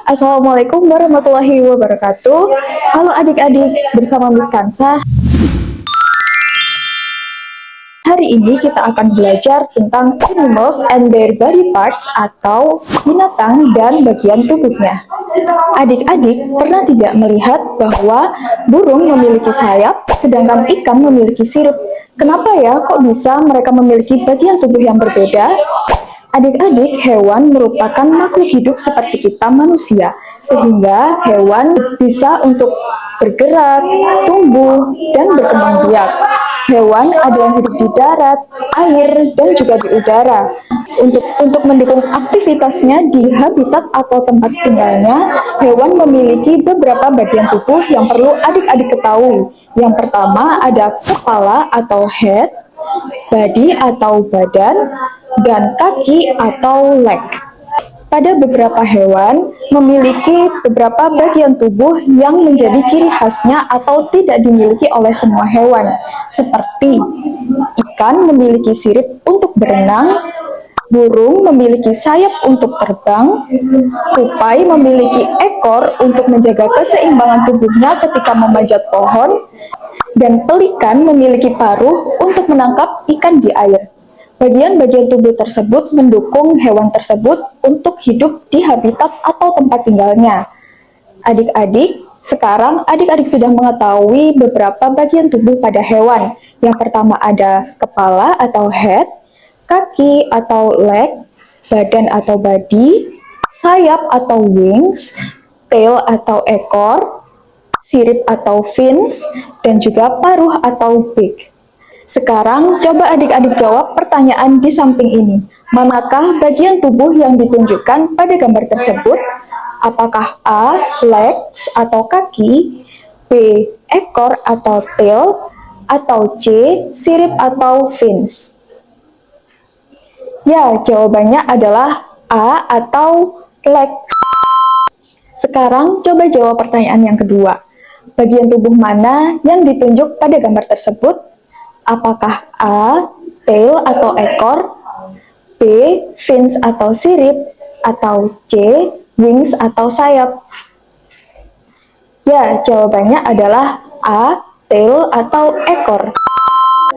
Assalamualaikum warahmatullahi wabarakatuh. Halo adik-adik, bersama Miss Kansa. Hari ini kita akan belajar tentang animals and their body parts atau binatang dan bagian tubuhnya. Adik-adik pernah tidak melihat bahwa burung memiliki sayap, sedangkan ikan memiliki sirip? Kenapa ya kok bisa mereka memiliki bagian tubuh yang berbeda? Adik-adik, hewan merupakan makhluk hidup seperti kita manusia, sehingga hewan bisa untuk bergerak, tumbuh, dan berkembang biak. Hewan ada yang hidup di darat, air, dan juga di udara. Untuk mendukung aktivitasnya di habitat atau tempat tinggalnya, hewan memiliki beberapa bagian tubuh yang perlu adik-adik ketahui. Yang pertama ada kepala atau head, body atau badan, dan kaki atau leg. Pada beberapa hewan memiliki beberapa bagian tubuh yang menjadi ciri khasnya atau tidak dimiliki oleh semua hewan. Seperti ikan memiliki sirip untuk berenang, burung memiliki sayap untuk terbang, tupai memiliki ekor untuk menjaga keseimbangan tubuhnya ketika memanjat pohon, dan pelikan memiliki paruh untuk menangkap ikan di air. Bagian-bagian tubuh tersebut mendukung hewan tersebut untuk hidup di habitat atau tempat tinggalnya. Adik-adik, sekarang adik-adik sudah mengetahui beberapa bagian tubuh pada hewan. Yang pertama ada kepala atau head, kaki atau leg, badan atau body, sayap atau wings, tail atau ekor, sirip atau fins, dan juga paruh atau beak. Sekarang coba adik-adik jawab pertanyaan di samping ini. Manakah bagian tubuh yang ditunjukkan pada gambar tersebut? Apakah A. legs atau kaki, B. ekor atau tail, atau C. sirip atau fins? Ya, jawabannya adalah A atau legs. Sekarang coba jawab pertanyaan yang kedua. Bagian tubuh mana yang ditunjuk pada gambar tersebut? Apakah A. tail atau ekor, B. fins atau sirip, atau C. wings atau sayap? Ya, jawabannya adalah A. tail atau ekor.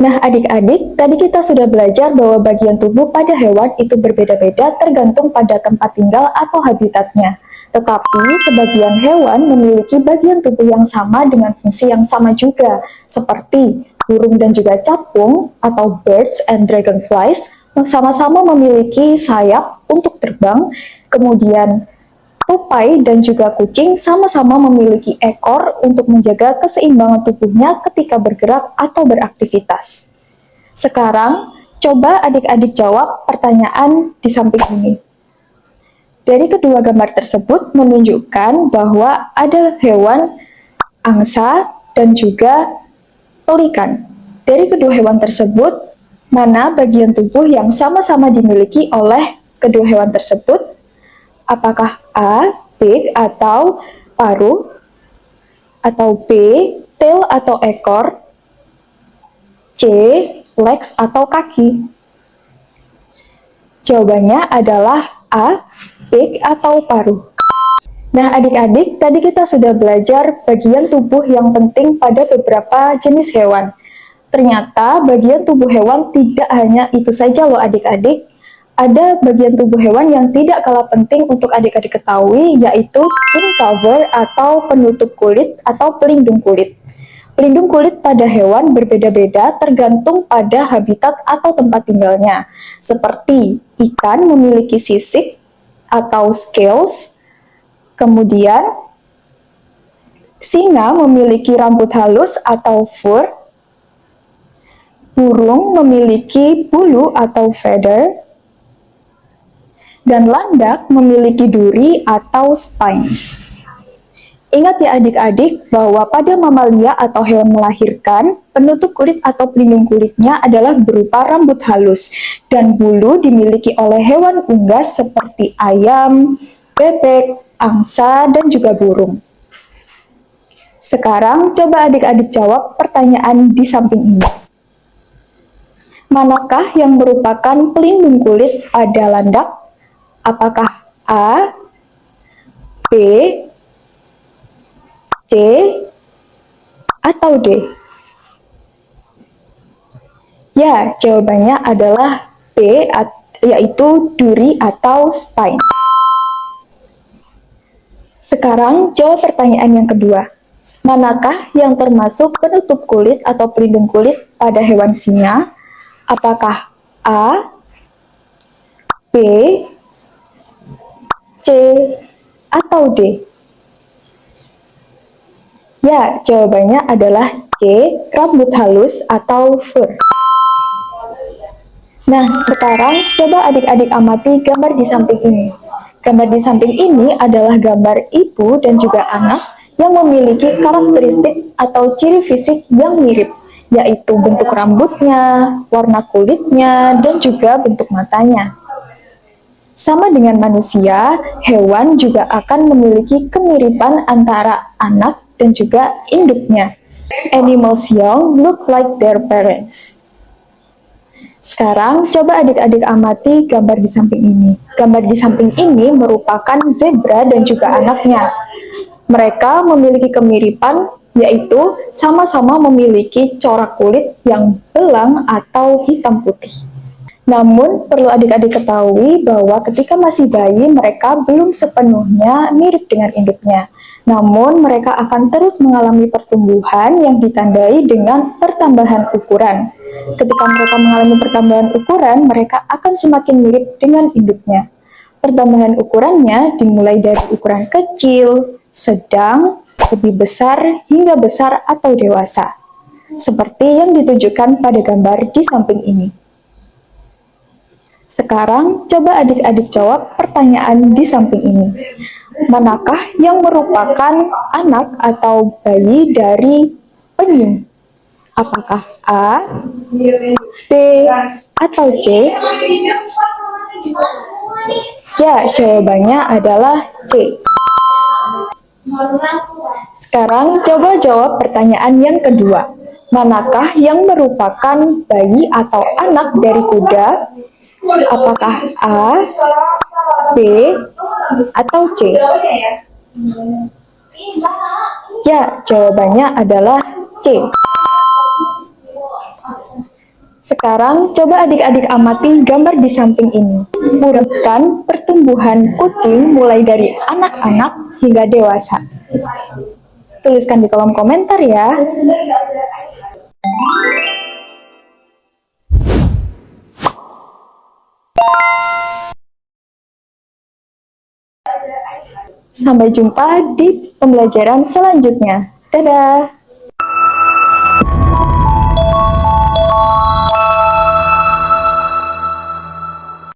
Nah, adik-adik, tadi kita sudah belajar bahwa bagian tubuh pada hewan itu berbeda-beda tergantung pada tempat tinggal atau habitatnya. Tetapi, sebagian hewan memiliki bagian tubuh yang sama dengan fungsi yang sama juga, seperti burung dan juga capung atau birds and dragonflies sama-sama memiliki sayap untuk terbang, kemudian tupai dan juga kucing sama-sama memiliki ekor untuk menjaga keseimbangan tubuhnya ketika bergerak atau beraktivitas. Sekarang, coba adik-adik jawab pertanyaan di samping ini. Dari kedua gambar tersebut menunjukkan bahwa ada hewan angsa dan juga pelikan. Dari kedua hewan tersebut, mana bagian tubuh yang sama-sama dimiliki oleh kedua hewan tersebut? Apakah A. beak atau paruh, atau B. tail atau ekor, C. legs atau kaki? Jawabannya adalah A. beak atau paruh. Nah, adik-adik, tadi kita sudah belajar bagian tubuh yang penting pada beberapa jenis hewan. Ternyata bagian tubuh hewan tidak hanya itu saja loh adik-adik. Ada bagian tubuh hewan yang tidak kalah penting untuk adik-adik ketahui, yaitu skin cover atau penutup kulit atau pelindung kulit. Pelindung kulit pada hewan berbeda-beda tergantung pada habitat atau tempat tinggalnya. Seperti ikan memiliki sisik atau scales, kemudian, singa memiliki rambut halus atau fur, burung memiliki bulu atau feather, dan landak memiliki duri atau spines. Ingat ya adik-adik bahwa pada mamalia atau hewan melahirkan, penutup kulit atau pelindung kulitnya adalah berupa rambut halus, dan bulu dimiliki oleh hewan unggas seperti ayam, bebek, angsa, dan juga burung. Sekarang coba adik-adik jawab pertanyaan di samping ini. Manakah yang merupakan pelindung kulit pada landak? Apakah A. B, C, atau D? Ya, jawabannya adalah B, yaitu duri atau spine. Sekarang jawab pertanyaan yang kedua. Manakah yang termasuk penutup kulit atau pelindung kulit pada hewan singa? Apakah A, B, C, atau D? Ya, jawabannya adalah C, rambut halus atau fur. Nah, sekarang coba adik-adik amati gambar di samping ini. Gambar di samping ini adalah gambar ibu dan juga anak yang memiliki karakteristik atau ciri fisik yang mirip, yaitu bentuk rambutnya, warna kulitnya, dan juga bentuk matanya. Sama dengan manusia, hewan juga akan memiliki kemiripan antara anak dan juga induknya. Animals young look like their parents. Sekarang, coba adik-adik amati gambar di samping ini. Gambar di samping ini merupakan zebra dan juga anaknya. Mereka memiliki kemiripan, yaitu sama-sama memiliki corak kulit yang belang atau hitam putih. Namun, perlu adik-adik ketahui bahwa ketika masih bayi, mereka belum sepenuhnya mirip dengan induknya. Namun, mereka akan terus mengalami pertumbuhan yang ditandai dengan pertambahan ukuran. Ketika mereka mengalami pertambahan ukuran, mereka akan semakin mirip dengan induknya. Pertambahan ukurannya dimulai dari ukuran kecil, sedang, lebih besar, hingga besar atau dewasa. Seperti yang ditunjukkan pada gambar di samping ini. Sekarang, coba adik-adik jawab pertanyaan di samping ini. Manakah yang merupakan anak atau bayi dari penyu? Apakah A, B, atau C? Ya, jawabannya adalah C. Sekarang, coba jawab pertanyaan yang kedua. Manakah yang merupakan bayi atau anak dari kuda? Apakah A, B, atau C? Ya, jawabannya adalah C. Sekarang, coba adik-adik amati gambar di samping ini. Urutkan pertumbuhan kucing mulai dari anak-anak hingga dewasa. Tuliskan di kolom komentar ya. Sampai jumpa di pembelajaran selanjutnya. Dadah!